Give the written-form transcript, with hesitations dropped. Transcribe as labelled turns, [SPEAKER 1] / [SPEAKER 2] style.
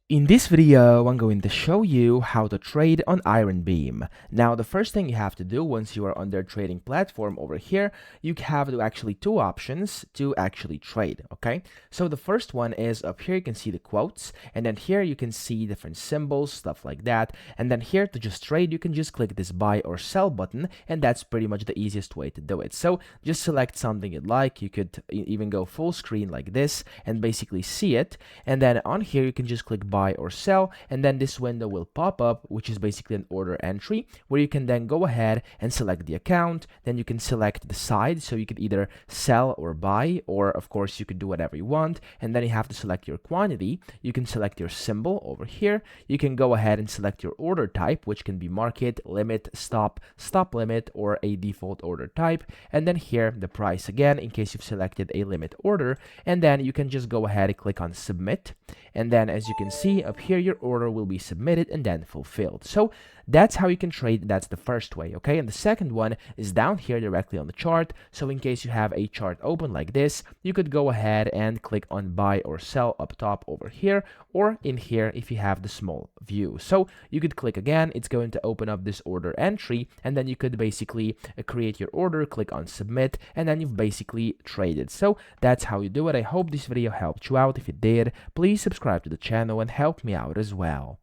[SPEAKER 1] In this video, I'm going to show you how to trade on IronBeam. Now, the first thing you have to do once you are on their trading platform over here, you have to actually two options to actually trade, okay? So the first one is up here, you can see the quotes, and then here you can see different symbols, stuff like that. And then here to just trade, you can just click this buy or sell button, and that's pretty much the easiest way to do it. So just select something you'd like. You could even go full screen like this and basically see it. And then on here, you can just click buy or sell, and then this window will pop up, which is basically an order entry, where you can then go ahead and select the account. Then you can select the side, so you could either sell or buy, or of course you could do whatever you want. And then you have to select your quantity. You can select your symbol over here. You can go ahead and select your order type, which can be market, limit, stop, stop limit, or a default order type. And then here the price again, in case you've selected a limit order. And then you can just go ahead and click on submit. And then as you can see up here, your order will be submitted and then fulfilled. So that's how you can trade. That's the first way, okay? And the second one is down here directly on the chart. So in case you have a chart open like this, you could go ahead and click on buy or sell up top over here, or in here if you have the small view. So you could click again, it's going to open up this order entry, and then you could basically create your order, click on submit, and then you've basically traded. So that's how you do it. I hope this video helped you out. If it did, please subscribe to the channel and help me out as well.